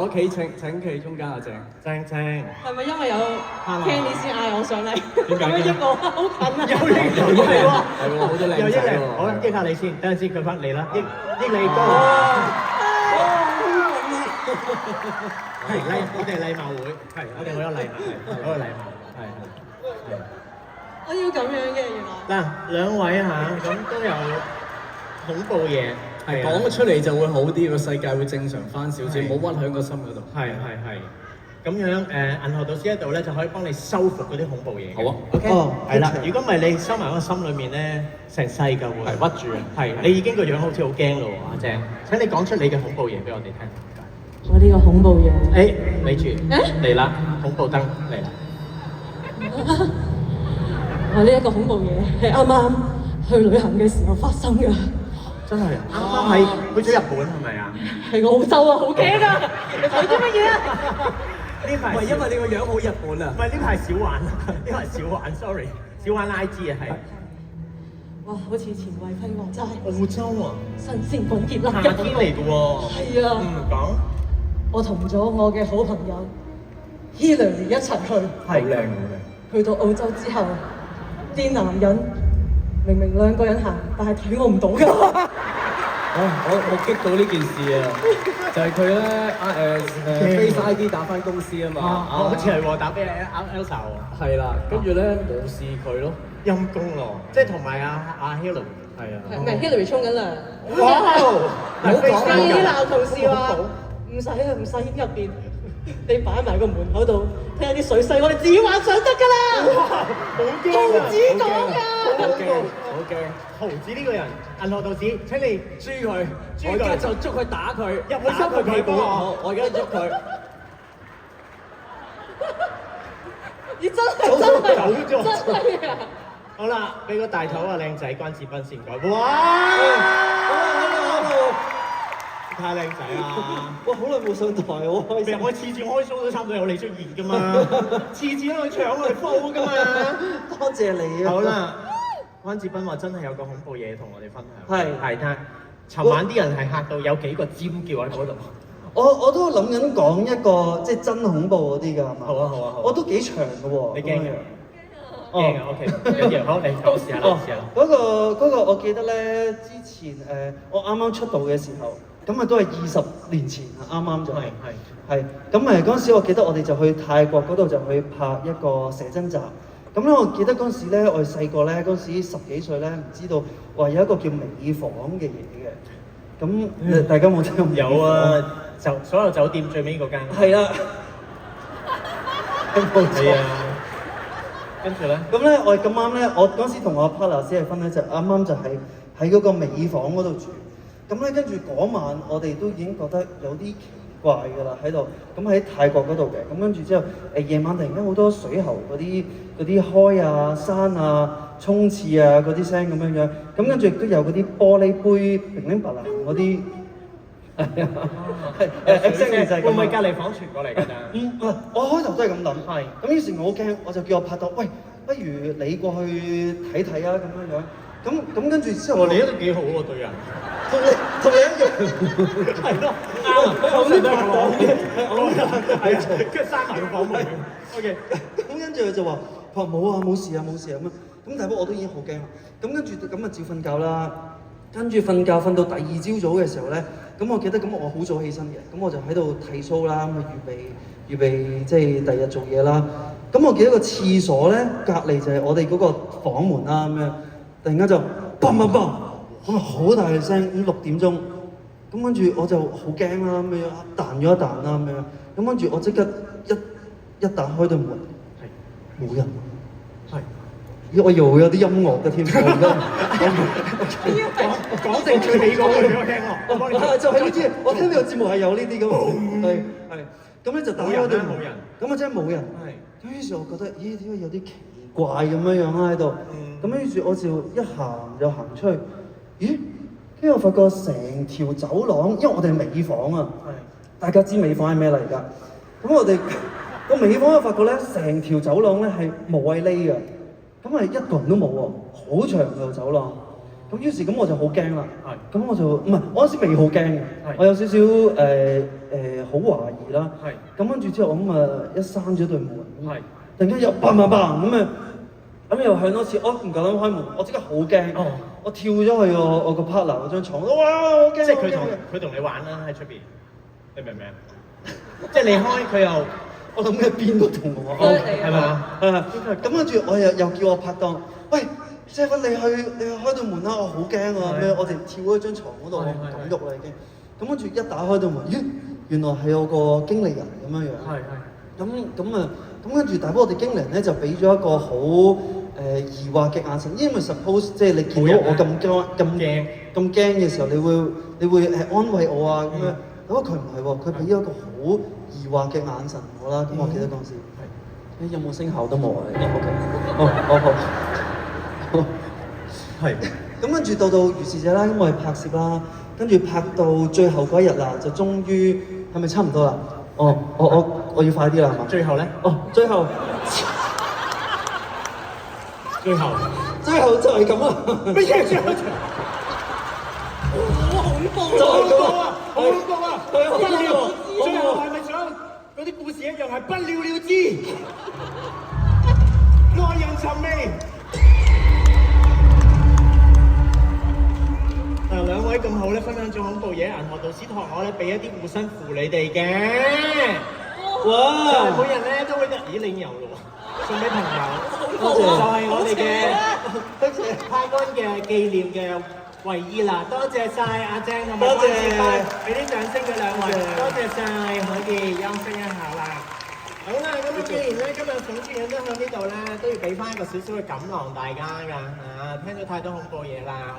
我請企中間阿鄭。正。係咪因為有 Kenny 先嗌我上嚟？點解嘅咁樣益我好近啊！有益你喎，係喎，好多靚仔喎。好啦，益下你先，等陣先佢翻嚟啦，益你高。係我哋禮貌會，係我哋好有禮貌，係好有禮貌，係。我要咁樣嘅原來。嗱，兩位嚇，咁都有恐怖嘢，係講咗出嚟就會好啲，個世界會正常翻少少，冇屈喺個心嗰度。係。咁樣銀河導師喺度咧，就可以幫你修復嗰啲恐怖嘢。好啊 ，OK。係啦，如果唔係你收埋喺個心裏面咧，成世㗎會。係屈住啊！係，你已經個樣好似好驚咯喎，阿姐。請你講出你嘅恐怖嘢俾我哋聽。我呢個恐怖嘢。誒，咪住，嚟啦，恐怖燈嚟啦。我呢一個恐怖嘢係啱啱去旅行嘅時候發生㗎。真係啱啱係去咗日本係咪啊？係澳洲啊，好驚啊！你睇啲乜嘢啊？呢排唔係因為你個樣好日本啊唔！係呢排少玩，呢排少玩 ，sorry， 少玩 IG 啊，係。哇，好似前衛輝話齋，澳洲啊，新鮮滾熱辣夏嘅天嚟嘅喎。係啊，講。我同咗我嘅好朋友 Hillary 一齊去。好靚好靚。去到澳洲之後，啲男人明明兩個人行，但係睇我唔到㗎。我激到呢件事啊！就係佢咧Face ID 打翻公司啊嘛，好似係喎，打俾Elsa 喎。係啦，跟住咧冇視佢咯，陰公咯，即係同埋阿 Hillary。係啊，唔係 Hillary 沖緊涼。哇！唔好講啦，啲鬧同事話唔使啊，唔使入邊，你擺埋個門口度，睇下啲水勢，我哋自己幻想得㗎啦。好驚啊！毫子講㗎。好驚，好驚！豪子呢個人，銀河導師，請你追佢，我而家就捉佢打佢，入去打佢屁股，收佢好我而家捉佢。你真係走咗真係啊！好啦，俾個大頭啊靚仔關智斌先講。哇！太靚仔啦！哇！好耐冇上台喎，開心。我次次開 show 都差唔多有你出現㗎嘛，次次都去搶我哋 flow 㗎嘛。多謝你啊！好啦，關智斌話真係有個恐怖嘢同我哋分享。係係，但係尋晚啲人係嚇到有幾個尖叫喺嗰度。我都諗緊講一個即係真恐怖嗰啲㗎，係嘛？好啊好啊好啊我都幾長㗎喎。你驚嘅？驚啊 OK，緊要好，你講試下啦，試下啦。嗰個我記得咧，之前我啱啱出道嘅時候，咁啊都係20年前啊，啱啱就係咁嗰陣時，我記得我哋就去泰國嗰度就去拍一個寫真集。咁咧，我記得嗰陣時咧，我哋細個咧，嗰陣時10幾歲咧，唔知道話有一個叫美房嘅嘢嘅。咁大家有冇聽過？有啊，就所有酒店最尾嗰間。係啦。冇錯。係啊。跟住咧，咁咧，我哋咁啱咧，我嗰時同我 partner 先係分咧，就啱啱就喺嗰個美房嗰度住。咁咧，跟住嗰晚我哋都已經覺得有啲奇怪㗎啦喺度。咁喺泰國嗰度嘅，咁跟住之後，夜晚突然間好多水喉嗰啲開啊、閂啊、沖廁啊嗰啲聲咁樣樣。咁跟住亦都有嗰啲玻璃杯乒乒乓乓嗰啲。係啊，聲就係咁。會唔會隔離房傳過嚟㗎咋？我開頭都係咁諗。係。咁於是我好驚，我就叫我拍檔，喂，不如你過去睇睇啊咁樣樣。咁跟住之後，你都幾好喎對人。同你一樣。係咯，啱啊！我先都係講嘅，係跟住閂埋個房門。OK。咁跟住佢就話：冇啊，冇事啊，冇事啊咁樣。咁大波我都已經好驚啦。咁跟住咁啊照瞓覺啦。跟住瞓覺瞓到第二朝早嘅時候咧，咁我記得咁我好早起身嘅，咁我就喺度睇 show 啦，咁啊預備即係第二日做嘢啦。咁我記得個廁所咧隔離就係我哋嗰個房門啦咁樣，突然間就砰砰砰，咁啊好大嘅聲，咁6點鐘，咁跟住我就好驚啦咁樣，彈咗一彈啦咁樣，咁跟住我即刻一打開對門，係冇人，係。我以為會有啲音樂嘅添，講定最尾嗰句俾我聽咯。我幫你。就係呢啲，我聽呢個節目係有呢啲嘅嘛。係。咁咧就打開對門，咁啊真係冇人。係。咁於是我覺得，咦點解有啲奇怪咁樣樣啦喺度？咁於是我就一行就行出去，咦？跟住我發覺成條走廊，因為我哋係美房啊。係。大家知美房係咩嚟㗎？咁我哋個美房我發覺咧，成條走廊咧係冇位匿嘅。咁係一個人都冇喎，好長條走廊。咁於是咁我就好驚啦。係。咁我就唔係，我嗰時未好驚嘅，我有少少好懷疑啦。係。咁跟住之後，咁一閂咗對門，係。突然間又砰砰砰咁又響多次，我唔夠膽開門，我即刻好驚。哦。我跳咗去我個 partner 嗰張床，哇！好驚！即係佢同你玩啦喺出邊，你明唔明啊？即係你開佢又，我諗緊邊個同我係咪啊？咁跟住我又叫我拍檔，喂，Jeff你去開道門啦，我好驚啊！咩？我哋跳咗張床嗰度，我唔敢喐啦已經。咁跟住一打開道門，咦，原來係有個經理人咁樣樣。咁跟住，但係我哋經理人咧就俾咗一個好疑惑嘅眼神，因為 suppose 即係你見到我咁驚嘅時候，你會安慰我啊咁樣。不過佢唔係喎，佢俾咗一個好疑惑嘅眼神我啦。咁我記得嗰陣時，有冇聲效都冇啊？OK， 好。係。咁跟住到如是者啦，咁我哋拍攝啦，跟住拍到最後嗰一日啦，就終於係咪差唔多啦？我要快啲啦，係嘛？最後咧？最後就係咁啦。乜嘢最後？好恐怖！就係咁啊！好恐怖啊！不了，最後係咪想嗰啲故事一樣係不了了之？耐人尋味。兩位咁好咧，分享咗恐怖嘢，銀河導師託我咧俾一啲護身符你哋嘅。哇！每人咧都會咦領油咯喎，送俾朋友。多謝。就係我哋嘅泰安嘅紀念嘅衛衣啦，多謝晒阿鄭同埋關志輝，俾啲掌聲佢兩位，多謝晒，可以休息一下啦。好啦，咁啊，既然咧今日總結人都喺呢度咧，都要俾翻一個少少嘅感浪大家㗎，聽咗太多恐怖嘢啦。